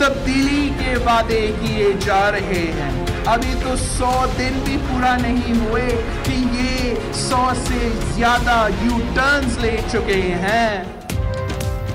तब्दीली के वादे किए जा रहे हैं। अभी तो 100 दिन भी पूरा नहीं हुए कि ये 100 से ज्यादा यू टर्न्स ले चुके हैं।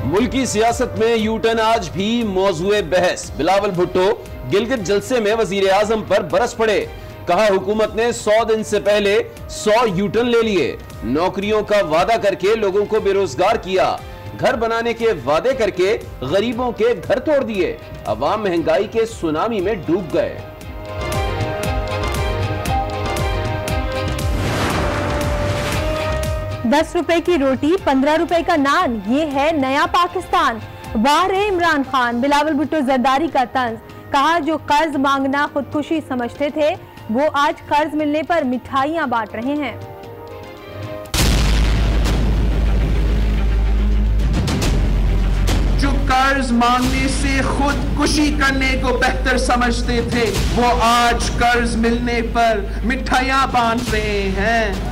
मुल्की सियासत में यू टर्न आज भी मौजूए बहस। बिलावल भुट्टो गिलगित जलसे में वजीर आजम पर बरस पड़े। कहा हुकूमत ने 100 दिन से पहले 100 यू टर्न ले लिए। नौकरियों का वादा करके लोगों को बेरोजगार किया। घर बनाने के वादे करके गरीबों के घर तोड़ दिए। अवाम महंगाई के सुनामी में डूब गए। ₹10 की रोटी 15 रुपए का नान, ये है नया पाकिस्तान। वाह रे इमरान खान। बिलावल भुट्टो जरदारी का तंज। कहा जो कर्ज मांगना खुदकुशी समझते थे वो आज कर्ज मिलने पर मिठाइयां बांट रहे हैं। जो कर्ज मांगने से खुदकुशी करने को बेहतर समझते थे वो आज कर्ज मिलने पर मिठाइयां बांट रहे हैं।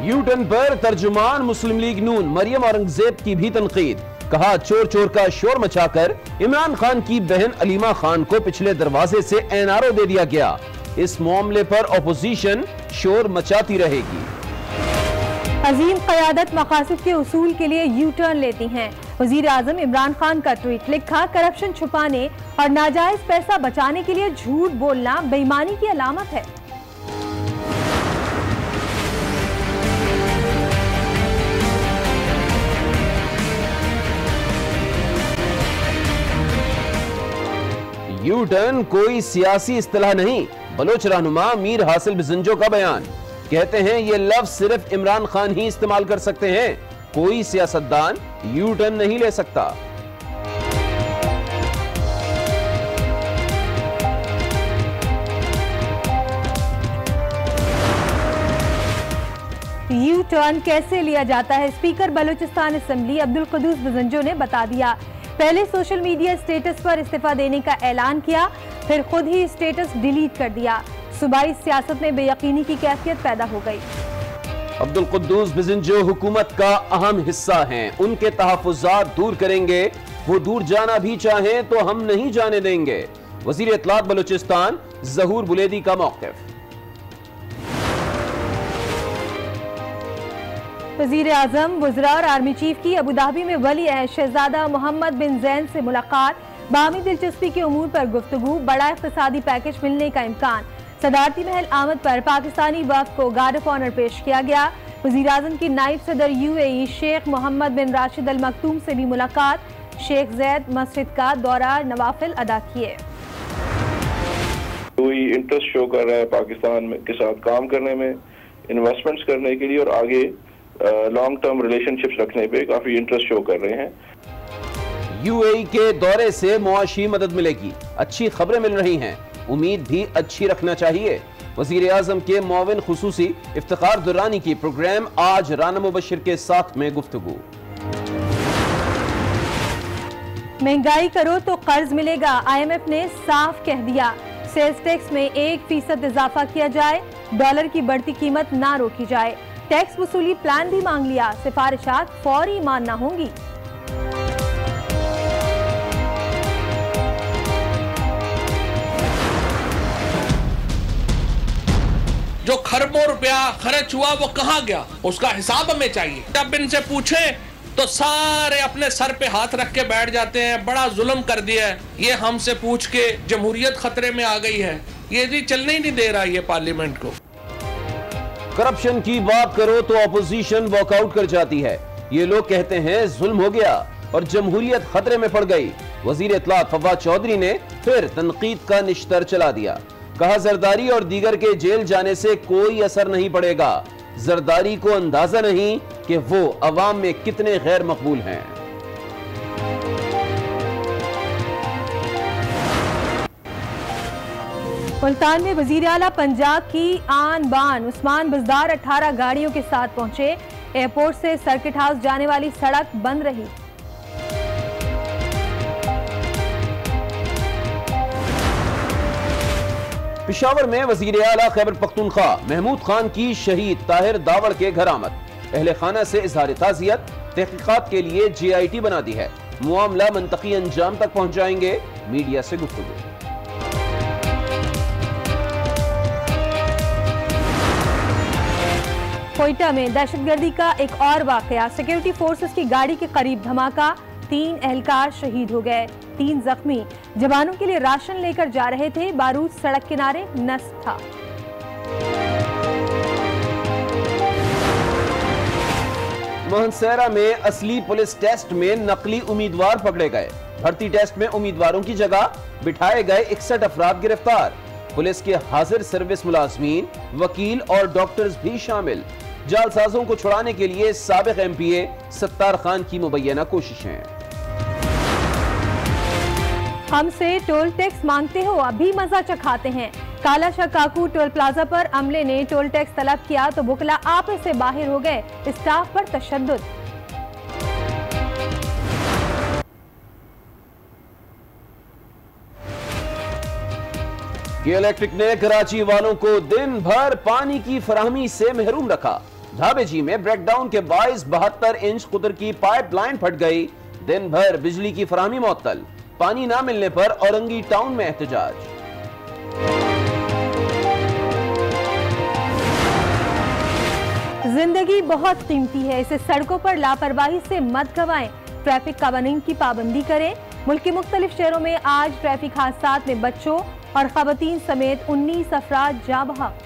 यू टर्न पर तर्जुमान मुस्लिम लीग नून मरियम औरंगजेब की भी तनकीद। कहा चोर चोर का शोर मचाकर इमरान खान की बहन अलीमा खान को पिछले दरवाजे से एनआरओ दे दिया गया। इस मामले पर ऑपोजिशन शोर मचाती रहेगी। अजीम क़यादत मकासद के उसूल के लिए यू टर्न लेती हैं। वजीर आजम इमरान खान का ट्वीट। लिखा करप्शन छुपाने और नाजायज पैसा बचाने के लिए झूठ बोलना बेईमानी की अलामत है। यू टर्न कोई सियासी इस्तिलाह नहीं। बलोच रहनुमा मीर हासिल बिजंजो का बयान। कहते हैं ये लफ्ज सिर्फ इमरान खान ही इस्तेमाल कर सकते हैं, कोई सियासतदान यू टर्न नहीं ले सकता। यू टर्न कैसे लिया जाता है स्पीकर बलूचिस्तान असेंबली अब्दुल कुद्दूस बिजंजो ने बता दिया। पहले सोशल मीडिया स्टेटस पर इस्तीफा देने का ऐलान किया, फिर खुद ही स्टेटस डिलीट कर दिया। सूबाई सियासत में बेयकीनी की कैफियत पैदा हो गई। अब्दुल कुद्दूस बिजंजो हुकूमत का अहम हिस्सा हैं। उनके तहफ़्फ़ुज़ात दूर करेंगे। वो दूर जाना भी चाहें तो हम नहीं जाने देंगे। वज़ीर इत्तलात बलूचिस्तान ज़हूर बुलेदी का मौक़िफ़। वज़ीर आज़म, वज़रा और आर्मी चीफ की अबूधाबी में वली अहद शहजादा मोहम्मद बिन ज़ैन से मुलाकात। बामी दिलचस्पी के उमूर पर गुफ्तगू। बड़ा इक़्तिसादी पैकेज मिलने का इम्कान। सदारती महल आमद पर पाकिस्तानी वफ़द को गार्ड ऑफ ऑनर पेश किया गया। वज़ीर आज़म की नायब सदर UAE शेख मोहम्मद बिन राशिद अल मकतूम से भी मुलाकात। शेख जैद मस्जिद का दौरा, नवाफिल अदा किए। कोई इंटरेस्ट शो कर रहा है पाकिस्तान के साथ काम करने में, इन्वेस्टमेंट्स करने के लिए और आगे लॉन्ग टर्म रिलेशनशिप्स रखने पे काफी इंटरेस्ट शो कर रहे हैं। UAE के दौरे से मुआशी मदद मिलेगी। अच्छी खबरें मिल रही हैं, उम्मीद भी अच्छी रखना चाहिए। वजीर आजम के मुआविन खुसूसी इफ्तिखार दुरानी की प्रोग्राम आज राना मुबशिर के साथ में गुफ्तगू। महंगाई करो तो कर्ज मिलेगा, IMF ने साफ कह दिया। सेल्स टैक्स में 1% इजाफा किया जाए, डॉलर की बढ़ती कीमत ना रोकी जाए। टैक्स वसूली प्लान भी मांग लिया, सिफारिशात फौरी मानना होंगी। जो खरबों रुपया खर्च हुआ वो कहाँ गया, उसका हिसाब हमें चाहिए। जब इनसे पूछे तो सारे अपने सर पे हाथ रख के बैठ जाते हैं, बड़ा जुल्म कर दिया है, ये हमसे पूछ के जमहूरियत खतरे में आ गई है, ये भी चलने ही नहीं दे रहा ये पार्लियामेंट को। करप्शन की बात करो तो अपोजिशन वॉकआउट कर जाती है। ये लोग कहते हैं जुल्म हो गया और जमहूरियत खतरे में पड़ गई। वजीर इत्तलात फवाद चौधरी ने फिर तनकीद का निश्तर चला दिया। कहा जरदारी और दीगर के जेल जाने से कोई असर नहीं पड़ेगा। जरदारी को अंदाजा नहीं कि वो अवाम में कितने गैर मकबूल हैं। मुल्तान में वजीर आला पंजाब की आन बान उस्मान बज़दार 18 गाड़ियों के साथ पहुंचे। एयरपोर्ट से सर्किट हाउस जाने वाली सड़क बंद रही। पेशावर में वजीर आला खैबर पख्तूनख्वा महमूद खान की शहीद ताहिर दावड़ के घर आमद। अहले खाना से इजहार ताज़ियत, तहकीकात के लिए JIT बना दी है। मामला मंतकी अंजाम तक पहुंचाएंगे, मीडिया से गुफ्तगू। कोयटा में दहशतगर्दी का एक और वाकया, सिक्योरिटी फोर्सेस की गाड़ी के करीब धमाका, 3 एहलकार शहीद हो गए, 3 जख्मी। जवानों के लिए राशन लेकर जा रहे थे, बारूद सड़क किनारे नष्ट था। मानसेरा में असली पुलिस टेस्ट में नकली उम्मीदवार पकड़े गए। भर्ती टेस्ट में उम्मीदवारों की जगह बिठाए गए 61 अफराद गिरफ्तार। पुलिस के हाजिर सर्विस मुलाजमीन, वकील और डॉक्टर्स भी शामिल। जालसाजों को छुड़ाने के लिए साबिक एमपीए सत्तार खान की मुबैना कोशिशें। हमसे टोल टैक्स मांगते हो, अभी मजा चखाते हैं। काला शाह काकू टोल प्लाजा पर अमले ने टोल टैक्स तलब किया तो बुकला आपे से बाहर हो गए, स्टाफ पर तशद्दुद। के इलेक्ट्रिक ने कराची वालों को दिन भर पानी की फराहमी से महरूम रखा। ढाबेजी में ब्रेकडाउन के बाइस 72 इंच कुतर की पाइपलाइन फट गई। दिन भर बिजली की फराहमी मुअत्तल, पानी ना मिलने पर औरंगी टाउन में एहतजाज। जिंदगी बहुत कीमती है, इसे सड़कों पर लापरवाही से मत गंवाएं। ट्रैफिक कानून की पाबंदी करें। मुल्क के मुख्तलिफ शहरों में आज ट्रैफिक हादसात में बच्चों और खवातीन समेत 19 अफराद जाँ बहक।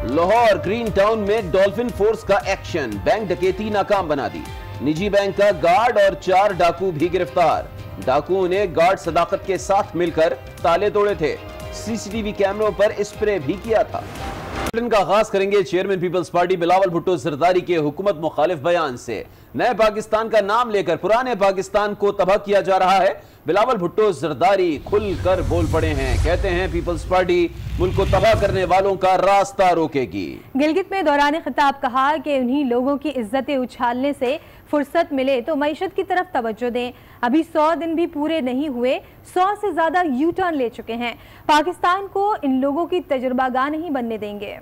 लाहौर ग्रीन टाउन में डॉल्फिन फोर्स का एक्शन, बैंक डकैती नाकाम बना दी। निजी बैंक का गार्ड और 4 डाकू भी गिरफ्तार। डाकुओं ने गार्ड सदाकत के साथ मिलकर ताले तोड़े थे। सीसीटीवी कैमरों पर स्प्रे भी किया था। बुलेटिन का आगाज करेंगे chairman people's party Bilawal Bhutto Zardari के हुकूमत मुखालिफ बयान से। नए पाकिस्तान का नाम लेकर पुराने पाकिस्तान को तबाह किया जा रहा है। बिलावल भुट्टो जरदारी खुलकर बोल पड़े हैं, कहते हैं पीपल्स पार्टी मुल्क को तबाह करने वालों का रास्ता रोकेगी। गिलगित में दौरान खिताब कहा कि उन्हीं लोगों की इज्जतें उछालने से फुर्सत मिले तो मईशत की तरफ तवज्जो दें। अभी 100 दिन भी पूरे नहीं हुए, 100 से ज्यादा यू टर्न ले चुके हैं। पाकिस्तान को इन लोगों की तजुर्बागाह नहीं बनने देंगे।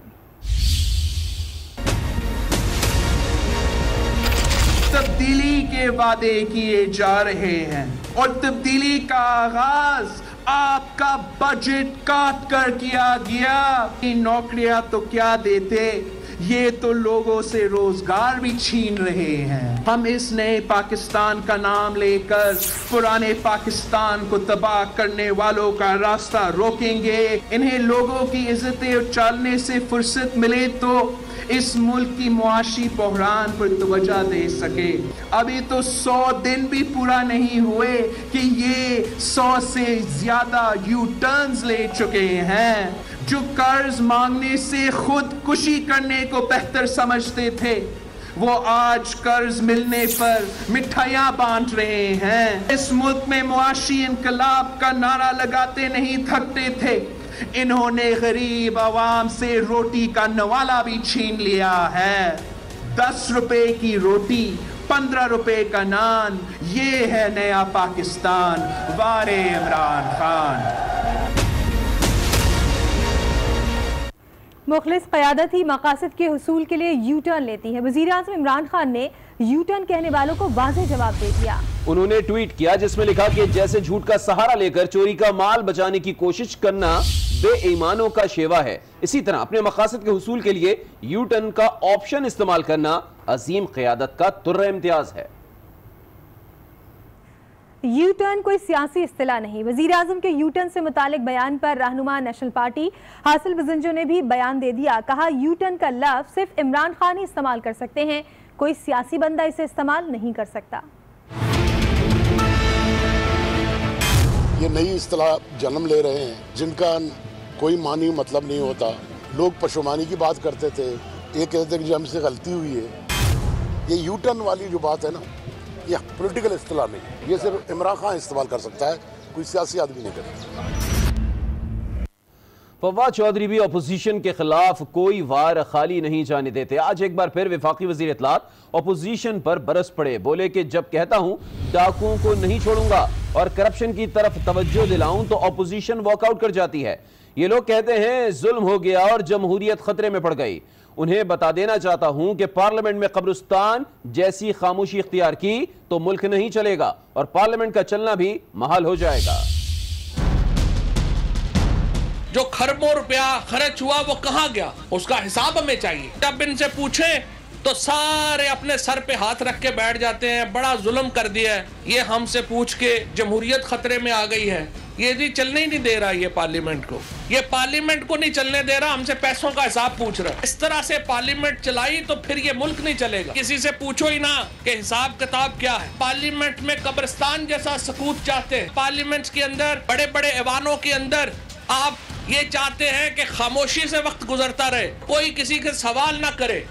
तब्दीली के वादे किए जा रहे हैं और तब्दीली का आगाज आपका बजट काट कर किया गया। नौकरियां तो क्या देते, ये तो लोगों से रोजगार भी छीन रहे हैं। हम इस नए पाकिस्तान का नाम लेकर पुराने पाकिस्तान को तबाह करने वालों का रास्ता रोकेंगे। इन्हें लोगों की इज्जतें उछालने से फुर्सत मिले तो इस मुल्क की मुआशी बहरान पर तवज्जो दे सके। अभी तो 100 दिन भी पूरा नहीं हुए कि ये 100 से ज्यादा यू टर्न्स ले चुके हैं। जो कर्ज मांगने से खुदकुशी करने को बेहतर समझते थे, वो आज कर्ज मिलने पर मिठाइयां बांट रहे हैं। इस मुल्क में मुआशी इनकलाब का नारा लगाते नहीं थकते थे। इन्होंने गरीब आवाम से रोटी का नवाला भी छीन लिया है। 10 रुपए की रोटी, 15 रुपए का नान, ये है नया पाकिस्तान। वारे इमरान खान। मुखलिस क़यादत ही मकासद के हुसूल के लिए यू टर्न लेती है। वज़ीर-ए-आज़म इमरान खान ने यू टर्न कहने वालों को वाज़ेह जवाब दे दिया। उन्होंने ट्वीट किया जिसमें लिखा कि जैसे झूठ का सहारा लेकर चोरी का माल बचाने की कोशिश करना बेईमानों का शेवा है, इसी तरह अपने मकासद के हुसूल के लिए यू टर्न का ऑप्शन इस्तेमाल करना अजीम क़यादत का तुर्र इम्तियाज है। यू टर्न कोई सियासी इस्तिलाह नहीं। वजीर आजम के यू टर्न से मुतालिक बयान पर रहनुमा नेशनल पार्टी हासिल बजंजो ने भी बयान दे दिया। कहा यू टर्न का लफ्ज़ सिर्फ इमरान खान ही इस्तेमाल कर सकते हैं, कोई सियासी बंदा इसे इस्तेमाल नहीं कर सकता। ये नई इस्तिलाह जन्म ले रहे हैं जिनका कोई मानी मतलब नहीं होता। लोग पशुमानी की बात करते थे, ये कहते कि हमसे गलती हुई है। ये यू टर्न वाली जो बात है ना, ये पॉलिटिकल इस्तिलाह नहीं, ये सिर्फ इमरान खान इस्तेमाल कर सकता है, कोई सियासी आदमी नहीं कर सकता। फवाद चौधरी भी अपोजिशन के खिलाफ कोई वार खाली नहीं जाने देते। आज एक बार फिर वफाकी वजीर इत्तलात अपोजिशन पर बरस पड़े। बोले कि जब कहता हूं डाकुओं को नहीं छोड़ूंगा और करप्शन की तरफ तवज्जो दिलाऊं तो अपोजिशन वॉकआउट कर जाती है। ये लोग कहते हैं जुल्म हो गया और जमहूरियत खतरे में पड़ गई। उन्हें बता देना चाहता हूं कि पार्लियामेंट में कब्रिस्तान जैसी खामोशी इख्तियार की तो मुल्क नहीं चलेगा और पार्लियामेंट का चलना भी महाल हो जाएगा। जो खरबों रुपया खर्च हुआ वो कहां गया, उसका हिसाब हमें चाहिए। जब इनसे पूछे तो सारे अपने सर पे हाथ रख के बैठ जाते हैं, बड़ा जुल्म कर दिया है, ये हमसे पूछ के जमहूरियत खतरे में आ गई है। ये जी चलने ही नहीं दे रहा ये पार्लियामेंट को, ये पार्लियामेंट को नहीं चलने दे रहा, हमसे पैसों का हिसाब पूछ रहा है। इस तरह से पार्लियामेंट चलाई तो फिर ये मुल्क नहीं चलेगा। किसी से पूछो ही ना कि हिसाब किताब क्या है। पार्लियामेंट में कब्रिस्तान जैसा सकूत चाहते हैं। पार्लियामेंट के अंदर बड़े बड़े ऐवानों के अंदर आप ये चाहते हैं कि खामोशी से वक्त गुजरता रहे, कोई किसी के सवाल ना करे,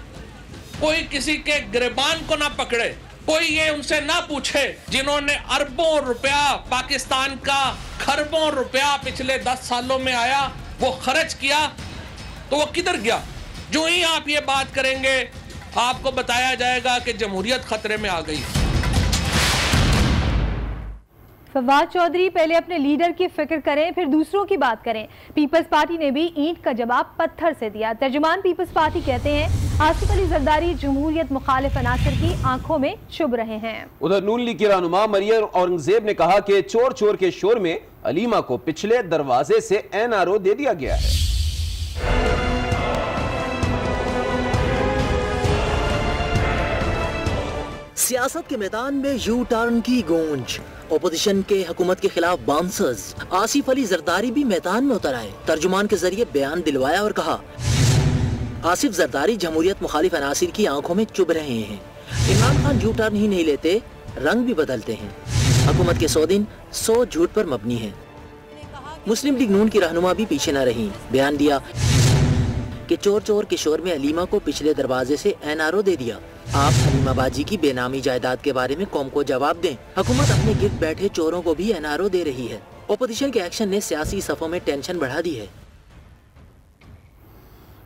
कोई किसी के गिरबान को ना पकड़े, कोई ये उनसे ना पूछे जिन्होंने अरबों रुपया, पाकिस्तान का खरबों रुपया पिछले 10 सालों में आया वो खर्च किया तो वो किधर गया। जो ही आप ये बात करेंगे आपको बताया जाएगा कि जमहूरियत खतरे में आ गई। फवाद चौधरी पहले अपने लीडर की फिक्र करें फिर दूसरों की बात करें। पीपल्स पार्टी ने भी ईंट का जवाब पत्थर से दिया। तर्जुमान पीपल्स पार्टी कहते हैं आसिफ अली जरदारी जमहूरियत मुखालिफ अनासर की आंखों में चुभ रहे हैं। उधर नून लीग की रहनुमा मरियम औरंगजेब ने कहा कि चोर चोर के शोर में अलीमा को पिछले दरवाजे से NRO दे दिया गया है। सियासत के मैदान में यू टर्न की गूंज, ओपोजिशन के हुकूमत के खिलाफ बाउंसर्स। आसिफ अली जरदारी भी मैदान में उतर आए, तर्जुमान के जरिए बयान दिलवाया और कहा आसिफ जरदारी जमहूरियत मुखालिफ अनासिर की आंखों में चुभ रहे हैं। इमरान खान यू टर्न ही नहीं लेते, रंग भी बदलते हैं। हुकूमत के 100 दिन 100 झूठ पर मबनी है। मुस्लिम लीग नून की रहनुमा भी पीछे न रही, बयान दिया कि चोर चोर के शोर में अलीमा को पिछले दरवाजे से NRO दे दिया। आप अलीमा बाजी की बेनामी जायदाद के बारे में कौम को जवाब दें। हुकूमत अपने गिर्द बैठे चोरों को भी NRO दे रही है। ओपोजिशन के एक्शन ने सियासी सफों में टेंशन बढ़ा दी है।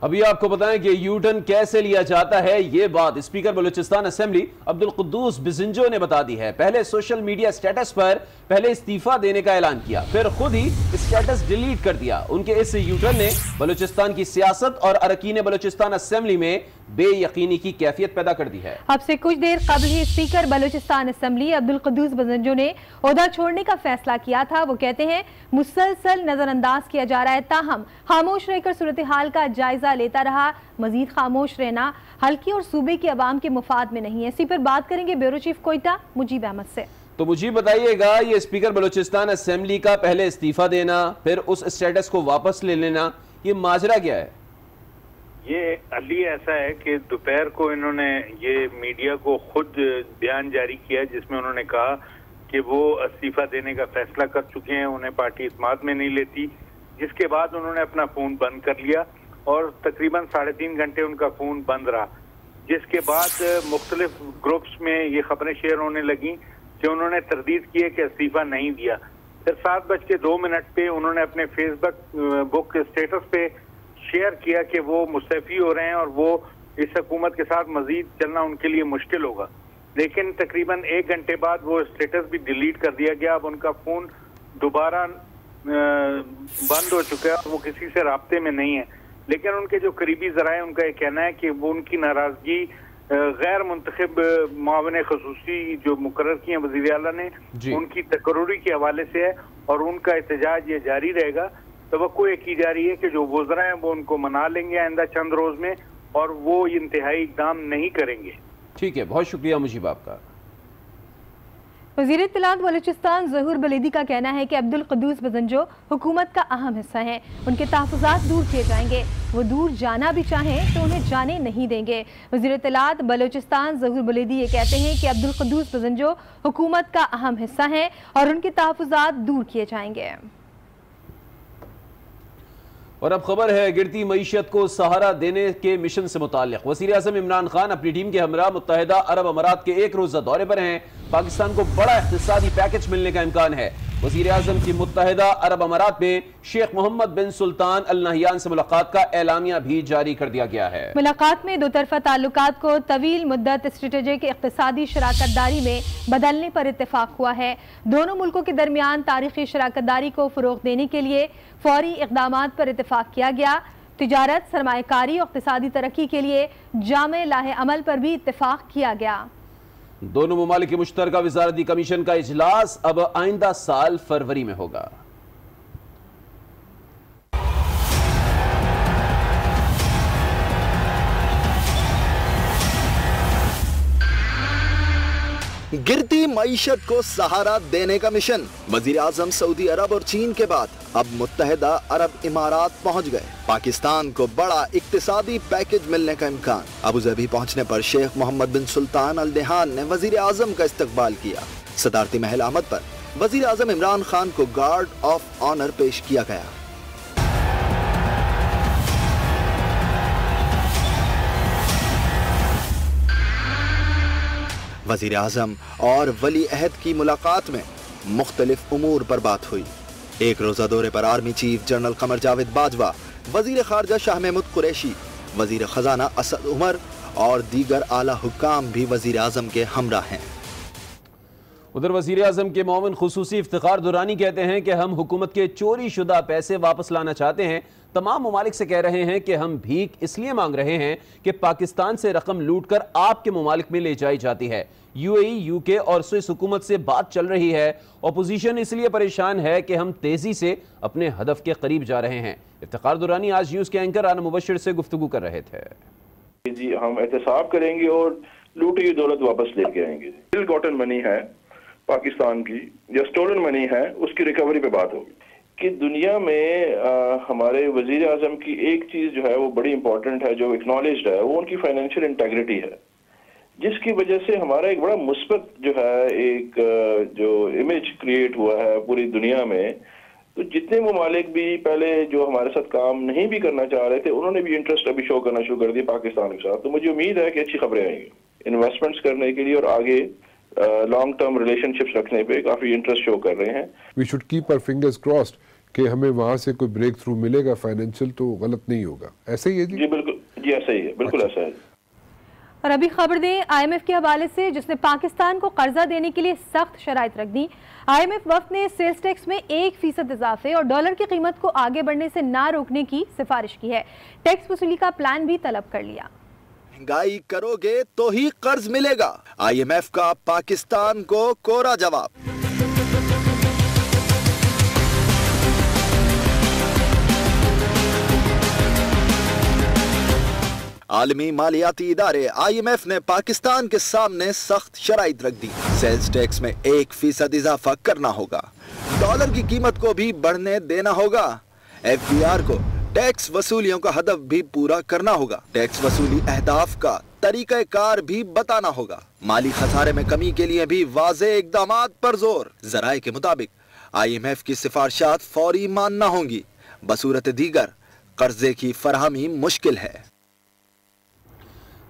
अभी आपको बताएं कि यू टर्न कैसे लिया जाता है, ये बात स्पीकर बलूचिस्तान असेंबली अब्दुल कुद्दूस बिजिंजो ने बता दी है। पहले सोशल मीडिया स्टेटस पर पहले इस्तीफा देने का ऐलान किया, फिर खुद ही स्टेटस डिलीट कर दिया। उनके इस यू टर्न ने बलूचिस्तान की सियासत और अरकीन बलूचिस्तान असेंबली में बेयकीनी की कैफियत पैदा कर दी है। अब से कुछ देर कबल ही स्पीकर बलूचिस्तान असेंबली अब्दुल कुद्दूस बिजिंजो ने ओहदा छोड़ने का फैसला किया था। वो कहते हैं मुसलसल नजरअंदाज किया जा रहा है, ताहम खामोश रहकर सूरत हाल का जायजा लेता रहा। मजीद खामोश रहना हल्की और सूबे के अवाम के मुफाद में नहीं है। इसी पर बात करेंगे ब्यूरो चीफ कोयटा मुजीब अहमद से। तो मुझे बताइएगा, ये स्पीकर बलूचिस्तान असेंबली का पहले इस्तीफा देना फिर उस स्टेटस को वापस ले लेना, ये माजरा क्या है? ये अली ऐसा है कि दोपहर को इन्होंने ये मीडिया को खुद बयान जारी किया जिसमें उन्होंने कहा कि वो इस्तीफा देने का फैसला कर चुके हैं, उन्हें पार्टी इत्माद में नहीं लेती। जिसके बाद उन्होंने अपना फोन बंद कर लिया और तकरीबन 3.5 घंटे उनका फोन बंद रहा। जिसके बाद मुख्तलिफ ग्रुप्स में ये खबरें शेयर होने लगी कि उन्होंने तरदीद की है कि इस्तीफा नहीं दिया। फिर 7:02 पे उन्होंने अपने फेसबुक स्टेटस पे शेयर किया कि वो मुस्तफ़ी हो रहे हैं और वो इस हुकूमत के साथ मजीद चलना उनके लिए मुश्किल होगा। लेकिन तकरीबन 1 घंटे बाद वो स्टेटस भी डिलीट कर दिया गया। अब उनका फोन दोबारा बंद हो चुका है, वो किसी से राब्ते में नहीं है। लेकिन उनके जो करीबी ज़राए उनका ये कहना है कि वो उनकी नाराजगी गैर मुंतखब मुआविन खसूसी जो मुकर्रर किए हैं वज़ीर आला ने, उनकी तकर्रुरी के हवाले से है और उनका एहतजाज ये जारी रहेगा। तवक्को ये की जा रही है कि जो वज़रा हैं वो उनको मना लेंगे आइंदा चंद रोज में और वो इंतहाई इक़दाम नहीं करेंगे। ठीक है, बहुत शुक्रिया मुजीब आपका। वज़ीर इत्तलात बलूचिस्तान ज़हूर बलेदी का कहना है कि अब्दुल कुद्दूस बिजिंजो हुकूमत का अहम हिस्सा हैं, उनके तहफ़्फ़ुज़ात दूर किए जाएंगे। वो दूर जाना भी चाहें तो उन्हें जाने नहीं देंगे। वज़ीर इत्तलात बलूचिस्तान ज़हूर बलेदी ये कहते हैं कि अब्दुल कुद्दूस बिजिंजो हुकूमत का अहम हिस्सा हैं और उनके तहफ़्फ़ुज़ात दूर किए जाएंगे। और अब खबर है गिरती मईशत को सहारा देने के मिशन से मुताल्लिक़। वज़ीर आज़म इमरान खान अपनी टीम के हमरा मुत्तहिदा अरब अमारात के 1 रोज़ा दौरे पर हैं। पाकिस्तान को बड़ा इक़्तिसादी पैकेज मिलने का इम्कान है। वज़ीर आज़म की मुत्तहिदा अरब अमारात में शेख मोहम्मद बिन सुल्तान अल नहयान से मुलाकात का एलामिया भी जारी कर दिया गया है। मुलाकात में 2 तरफ़ा ताल्लुकात को तवील मुद्दत स्ट्रेटेजिक इक़्तिसादी शराकतदारी में बदलने पर इत्तेफाक हुआ है। दोनों मुल्कों के दरमियान तारीखी शराकतदारी को फ़रोग़ देने के लिए फौरी इक़दामात पर इत्तेफाक किया गया। तिजारत, सरमायाकारी और इक़्तिसादी तरक्की के लिए जामे लाहे अमल पर भी इत्तेफाक किया गया। दोनों मुमालिक के मुश्तरका वज़ारती कमीशन का इजलास अब आइंदा साल फरवरी में होगा। गिरती मईशत को सहारा देने का मिशन। वजीर आजम सऊदी अरब और चीन के बाद अब मुत्तहिदा अरब इमारात पहुंच गए। पाकिस्तान को बड़ा इक्तिसादी पैकेज मिलने का इम्कान। अबूधाबी पहुंचने पर शेख मोहम्मद बिन सुल्तान अल नहयान ने वजीर आजम का इस्तकबाल किया। सदारती महल आमद पर वजीर आजम इमरान खान को गार्ड ऑफ ऑनर पेश किया गया। वजीर आजम और वली अहद की मुलाकात में मुख्तलिफ उमूर पर बात हुई। एक रोजा दौरे पर army chief general Qamar Javed Bajwa, वजीर खारजा शाह महमूद कुरैशी, वजीर खजाना असद उमर और दीगर आला हुक्काम भी वजीर आजम के हमरा हैं। उधर वजीर आजम के मोमिन खुसूसी इफ्तिखार दुरानी कहते हैं कि हम हुकूमत के चोरी शुदा पैसे वापस लाना चाहते हैं। तमाम ममालिक से कह रहे हैं कि हम भीख इसलिए मांग रहे हैं कि पाकिस्तान से रकम लूट कर आपके ममालिक में ले जाई जाती है। यूएई, यूके और स्विस हुकूमत से बात चल रही है। अपोजिशन इसलिए परेशान है कि हम तेजी से अपने हदफ के करीब जा रहे हैं। इफ्तिखार दुरानी आज न्यूज के एंकर राना मुबशिर से गुफ्तगू कर रहे थे। जी, हम एहतसाब करेंगे और लूटी हुई दौलत वापस लेके आएंगे। इल गॉटन मनी है पाकिस्तान की या स्टोलन मनी है, उसकी रिकवरी पे बात होगी कि दुनिया में हमारे वजीर आजम की एक चीज जो है वो बड़ी इंपॉर्टेंट है, जो एक्नॉलेज्ड है, वो उनकी फाइनेंशियल इंटेग्रिटी है, जिसकी वजह से हमारा एक बड़ा मुस्बत जो है एक जो इमेज क्रिएट हुआ है पूरी दुनिया में। तो जितने ममालिक भी पहले जो हमारे साथ काम नहीं भी करना चाह रहे थे, उन्होंने भी इंटरेस्ट अभी शो करना शुरू कर दिया पाकिस्तान के साथ। तो मुझे उम्मीद है कि अच्छी खबरें आएंगी इन्वेस्टमेंट्स करने के लिए और आगे लॉन्ग टर्म रिलेशनशिप्स रखने पे काफी इंटरेस्ट शो कर रहे हैं। We should keep our fingers crossed कि हमें वहां से कोई ब्रेक थ्रू मिलेगा फाइनेंशियल, तो गलत नहीं होगा। ऐसे ही है जी? बिल्कुल जी, ऐसा ही है, बिल्कुल ऐसा है। और अभी खबर दें IMF के हवाले से, जिसने पाकिस्तान को कर्जा देने के लिए सख्त शराइत रख दी। IMF वफ्द ने सेल्स टैक्स में 1% इजाफे और डॉलर की कीमत को आगे बढ़ने से ना रोकने की सिफारिश की है। टैक्स वसूली का प्लान भी तलब कर लिया। महंगाई करोगे तो ही कर्ज मिलेगा, IMF का पाकिस्तान को कोरा जवाब। आलमी मालियाती इदारे IMF ने पाकिस्तान के सामने सख्त शराइत रख दी। सेल्स टैक्स में 1% इजाफा करना होगा, डॉलर की कीमत को भी बढ़ने देना होगा, FBR को टैक्स वसूलियों का हदफ भी पूरा करना होगा, टैक्स वसूली अहदाफ का तरीक़ाकार भी बताना होगा, माली खसारे में कमी के लिए भी वाज़े इक़दामात पर जोर। ज़राए के मुताबिक IMF की सिफारिशात फौरी मानना होंगी, बसूरत दीगर कर्जे की फरहमी मुश्किल है।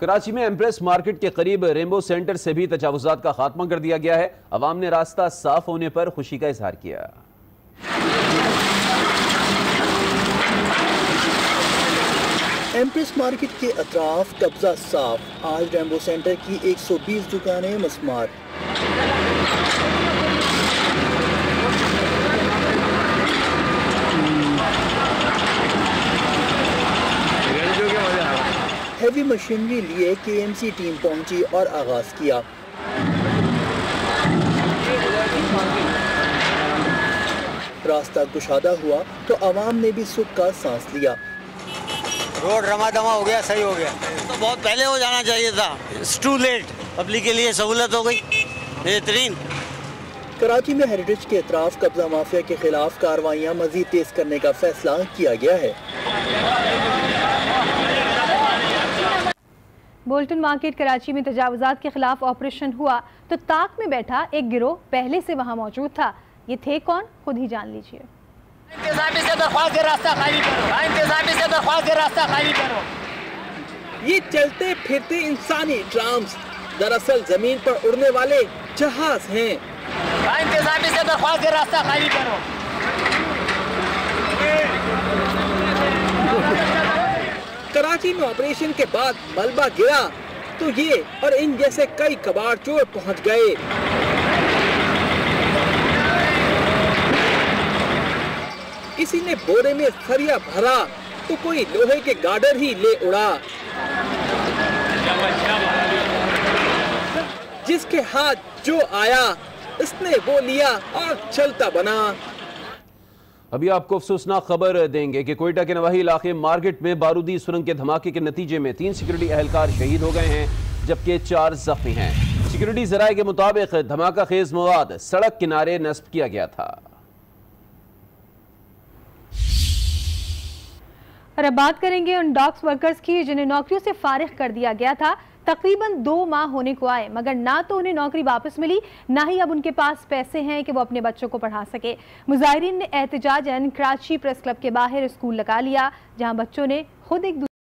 कराची में एम्प्रेस मार्केट के करीब रेनबो सेंटर से भी तजावुजात का खात्मा कर दिया गया है। अवाम ने रास्ता साफ होने पर खुशी का इजहार किया। एम्प्रेस मार्केट के अतराफ कब्जा साफ। आज रेनबो सेंटर की 120 दुकानें मस्मार। हैवी मशीनरी लिए KMC टीम पहुंची और आगाज किया। रास्ता कुशादा हुआ तो आवाम ने भी सुख का सांस लिया। रोड रमादमा हो गया, सही हो गया। तो बहुत पहले हो जाना चाहिए था, इट्स टू लेट। पब्लिक के लिए सहूलत हो गई, बेहतरीन। कराची में हेरिटेज के अतराफ कब्जा माफिया के खिलाफ कार्रवाइयाँ मजीद तेज करने का फैसला किया गया है। बोल्टन मार्केट कराची में तजावुजात के खिलाफ ऑपरेशन हुआ तो ताक में बैठा एक गिरोह पहले से वहां मौजूद था। ये थे कौन, खुद ही जान लीजिए। इंतजामी से दरख्वास्त के रास्ता खाली करो, इंतजामी से दरख्वास्त के रास्ता खाली करो। ये चलते फिरते इंसानी ड्राम्स दरअसल जमीन पर उड़ने वाले जहाज हैं। इंतजामी से दरख्वास्त के रास्ता खाली करो। कराची में ऑपरेशन के बाद मलबा गिरा तो ये और इन जैसे कई कबाड़ चोर पहुंच गए। किसी ने बोरे में सरिया भरा तो कोई लोहे के गार्डर ही ले उड़ा। जिसके हाथ जो आया इसने वो लिया और चलता बना। अभी आपको अफसोसनाक खबर देंगे कि कोयटा के नवाही इलाके मार्केट में बारूदी सुरंग के धमाके के नतीजे में 3 सिक्योरिटी एहलकार शहीद हो गए हैं, जबकि 4 जख्मी हैं। सिक्योरिटी जराये के मुताबिक धमाका खेज मवाद सड़क किनारे नस्ब किया गया था। और अब बात करेंगे उन डॉक्स वर्कर्स की जिन्हें नौकरियों से फारिग कर दिया गया था। तकरीबन 2 माह होने को आए, मगर ना तो उन्हें नौकरी वापस मिली, ना ही अब उनके पास पैसे हैं कि वो अपने बच्चों को पढ़ा सके। मुजाहिरीन ने एहतजाजन कराची प्रेस क्लब के बाहर स्कूल लगा लिया, जहां बच्चों ने खुद एक